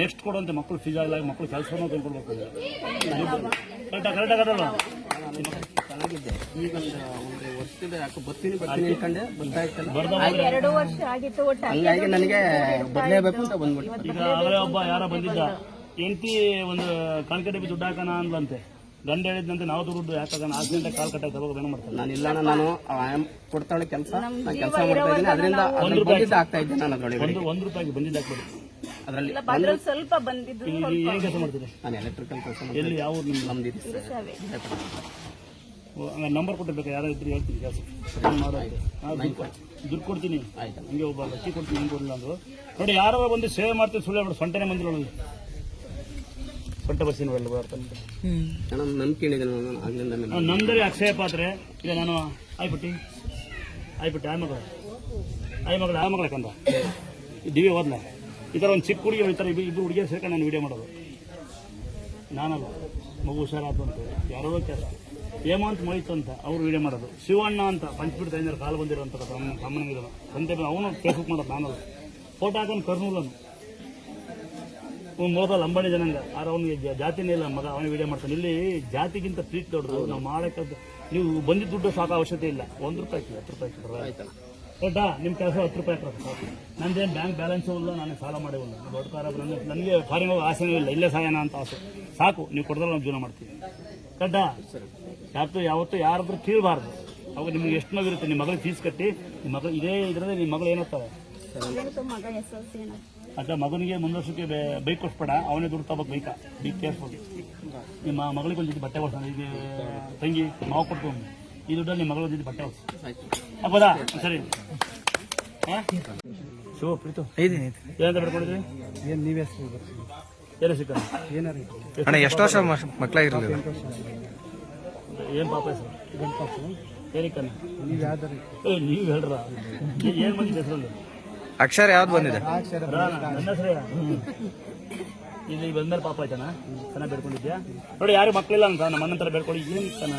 Next ಕೊಡುವಂತೆ ಮಕ್ಕಳು fees ಆಗಲಾಗಿ ಮಕ್ಕಳು ಕೆಲಸವನ್ನು ತಂದ್ಕೊಡ್ಬೇಕು. ಕರೆಕ್ಟಾಗಲ್ಲ ಚೆನ್ನಾಗಿದ್ದೆ. ಈಗ ಒಂದು ವರ್ಷದ ಯಾಕೆ ಬರ್ತೀನಿ ಅನ್ಕೊಂಡೆ, ಬರ್ತಾ ಇತ್ತಲ್ಲ. 2 ವರ್ಷ ಆಗಿತ್ತು ಒಟ್ಟು. ಹಂಗಾಗಿ ನನಗೆ ಬದಲೇಬೇಕು ಅಂತ ಬಂದ್ಬಿಟ್ಟು. ಈಗ ಅವರೇ ಒಬ್ಬ ಯಾರ ಬಂದಿದ್ದ ಹೆಂಡತಿ ಒಂದು ಕಣ್ಕಟ್ಟಿಗೆ ದುಡ್ಡು ಹಾಕೋಣ ಅಂದ್ಲಂತೆ. ಗಂಡ ಹೇಳಿದಂತೆ ನಾವು ದುಡ್ಡು ಯಾಕಾಗೋಣ, ಆದ್ರಿಂದ ಕಾಲ್ ಕಟ್ಟಾಗಿ ಏನೋ ಮಾಡ್ತಾರೆ. ನಾನು ಇಲ್ಲ, ನಾನು ಕೊಡ್ತಾಳೆ ಕೆಲಸ, ನಾನು ಕೆಲಸ ಮಾಡ್ತಾ ಇದ್ದೀನಿ. ಅದರಿಂದ ಬಂದಿದ್ದು ಆಗ್ತಾ ಇದ್ದೆ. ನಾನು ಅದರೊಳಗೆ ₹1 ಬಂದಿದ್ದು ಹಾಕ್ಬೇಡಿ. ಅದರಲ್ಲಿ ಸ್ವಲ್ಪ ಬಂದಿದ್ದು. ಏನ್ ಕೆಲಸ ಮಾಡ್ತೀರಿ? ನಾನು ಎಲೆಕ್ಟ್ರಿಕಲ್ ಕೆಲಸ. ಎಲ್ಲಿ ಯಾವ ಊರು ನಿಮ್ದು? ನಮ್ದು ನಂಬರ್ ಕೊಟ್ಟಿರ್ಬೇಕು, ಯಾರು ಇದ್ರು ಹೇಳ್ತೀನಿ ಕೆಲಸ ಮಾಡೋದು. ದುಡ್ಡು ಕೊಡ್ತೀನಿ, ಹಂಗೆ ಒಬ್ಬ ಲಕ್ಕಿ ಕೊಡ್ತೀನಿ, ಹಿಂಗೆ ಕೊಡಲಿಲ್ಲ ಅಂದ್ರು ನೋಡಿ. ಯಾರು ಬಂದು ಸೇವೆ ಮಾಡ್ತೀವಿ, ಸುಳ್ಳು ಹೇಳ್ಬಿಟ್ಟು ಸೊಂಟನೆ ಮಂದಿ ನೋಡಿ, ಸೊಂಟ ಬರ್ತೀನಿ ಎಲ್ಲ ಬರ್ತಾನೆ. ನಂಬಿಕೆ ನಂದರೆ ಅಕ್ಷಯ ಪಾತ್ರೆ ಈಗ ನಾನು ಆಯ್ಬಿಟ್ಟು ಆಯ್ ಮಗಳ ಕಂದ ದಿವ್ಯ ಹೋದ್ಲ. ಈ ಥರ ಒಂದು ಚಿಕ್ಕ ಹುಡುಗಿ ಈ ಥರ ಇಬ್ಬರು ಹುಡುಗಿಯರು ಸೇರ್ಕೊಂಡು ನಾನು ವೀಡಿಯೋ ಮಾಡೋದು. ನಾನಲ್ಲ, ಮಗು ಹುಷಾರಾತು ಅಂತ ಯಾರೋ ಕೆಲಸ ಹೇಮಂತ್ ಮೊಯ್ತು ಅಂತ ಅವ್ರು ವೀಡಿಯೋ ಮಾಡೋದು. ಶಿವಣ್ಣ ಅಂತ ಪಂಚಪೀಠ ಐನರು ಕಾಲು ಬಂದಿರೋಂಥ ತಮ್ಮನಿಗಿರೋನು ಸಂತೆ ಅವನು ಫೇಸ್ಬುಕ್ ಮಾಡೋದು. ನಾನು ಫೋಟೋ ಹಾಕೊಂಡು ಕರ್ನೂಲನು ಮೋದಲ್ ಅಂಬಾನಿ ಜನಾಂಗ ಆದ್ರೆ ಅವನಿಗೆ ಜಾತಿನೇ ಇಲ್ಲ ಮಗ, ಅವನೇ ವೀಡಿಯೋ ಮಾಡ್ತಾನೆ. ಇಲ್ಲಿ ಜಾತಿಗಿಂತ ಪ್ರೀತಿ ದೊಡ್ಡದು. ನಾವು ಮಾಡೋಕ್ಕೆ ನೀವು ಬಂದಿದ್ದ ದುಡ್ಡು ಸಾಕು ಅವಶ್ಯಕತೆ ಇಲ್ಲ. ₹1 ₹10 ದೊಡ್ಡ ನಿಮ್ಮ ಕೆಲಸ ₹10 ಸಾಕು. ನಂದೇನು ಬ್ಯಾಂಕ್ ಬ್ಯಾಲೆನ್ಸು ಇಲ್ಲ, ನನಗೆ ಸಾಲ ಮಾಡಿಲ್ಲ, ದೊಡ್ಡ ಕಾರ ನನಗೆ ಫಾರಿನ್ ಹೋಗಿ ಆಸೆನೂ ಇಲ್ಲ, ಇಲ್ಲೇ ಸಾಯನ ಅಂತ ಆಸೆ ಸಾಕು. ನೀವು ಕೊಡದ್ರೆ ನಾವು ಜೀವನ ಮಾಡ್ತೀವಿ. ಕಡ್ಡ ಯಾವತ್ತು ಯಾರಾದ್ರೂ ಕೀಳಬಾರ್ದು. ಅವಾಗ ನಿಮ್ಗೆ ಎಷ್ಟು ಮಗಿರುತ್ತೆ, ನಿಮ್ಮ ಮಗಳಿಗೆ ಫೀಸ್ ಕಟ್ಟಿ ನಿಮ್ಮ ಮಗಳು ಇದೇ ಇದರಲ್ಲಿ ನಿಮ್ಮ ಮಗಳು ಏನಾಗ್ತವೆ ಅದ ಮಗನಿಗೆ ಮುಂದೆ ವರ್ಷಕ್ಕೆ ಬೈಕ್ ಕೊಡ್ಸ್ಬೇಡ, ಅವನೇ ದುಡ್ಡು ತಗೋಬೇಕು ಬೈಕ. Be careful. ನಿಮ್ಮ ಮಗಳಿಗೆ ಒಂದು ಜೊತೆ ಬಟ್ಟೆ ಹೊಡ್ಸೋಣ. ಈಗ ತಂಗಿ ಮಾವು ಕೊಟ್ಟು ಈ ದುಡ್ಡಲ್ಲಿ ನಿಮ್ಮ ಮಗಳ ಜೊತೆ ಬಟ್ಟೆ ಹೊಡ್ಸ ಹಬ್ಬದಾ ಸರಿ. ಶಿವ ಪ್ರೀತು ಏನಂತ ಬಿಡ್ಕೊಂಡಿದ್ರಿ? ಏನು ನೀವೇ ಏನು ಸಿಕ್ಕ ಅಣ್ಣ ಎಷ್ಟು ವರ್ಷ ಮಕ್ಕಳಾಗಿರಲಿಲ್ಲ? ಏನು ಪಾಪ ಹೆಸರು? ಏನಕ್ಕನ್ನ ನೀವು ಯಾವ್ದಾರ ನೀವು ಹೇಳ್ರ ಏನು ಬಂದಿದೆ ಹೆಸರಲ್ಲಿ? ಅಕ್ಷರ ಯಾವ್ದು ಬಂದಿದೆ? ನನ್ನ ಹೆಸರೇ ಇಲ್ಲಿ ಬಂದ್ಮೇಲೆ ಪಾಪ ಆಯ್ತಾನ ಚೆನ್ನಾಗಿ ಬೇಡ್ಕೊಂಡಿದ್ಯಾ ನೋಡಿ. ಯಾರು ಮಕ್ಕಳಿಲ್ಲ ಅಂತ ನಮ್ಮ ಅಣ್ಣನ ಥರ ಬೇಡ್ಕೊಳ್ಳಿ. ಏನು ತಾನ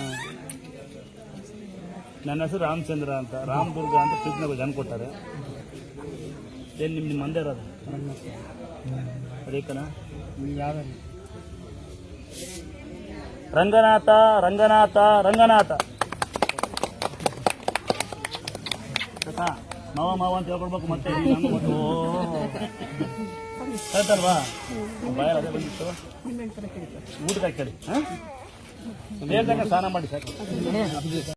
ನನ್ನ ಹೆಸರು ರಾಮಚಂದ್ರ ಅಂತ, ರಾಮದುರ್ಗ ಅಂತ ಪ್ರೀತಿನಾಗ ಜನ ಕೊಟ್ಟಾರೆ. ಏನು ನಿಮ್ಮ ಮಂದೆ ಇರೋದು ಅದೇಕನ? ಯಾವ್ದಾರ ರಂಗನಾಥ ರಂಗನಾಥ ರಂಗನಾಥ ಮಾವ ಮಾವ ಅಂತ ಹೇಳ್ಕೊಡ್ಬೇಕು. ಮತ್ತೆ ಹೇಳ್ತಾರಲ್ವಾ ಬಾಯ ಅದೇ ಬಂದಿತ್ತು ಊಟಕ್ಕೆ ಹಾಕಿ ಸ್ನಾನ ಮಾಡಿ ಸಾಕು.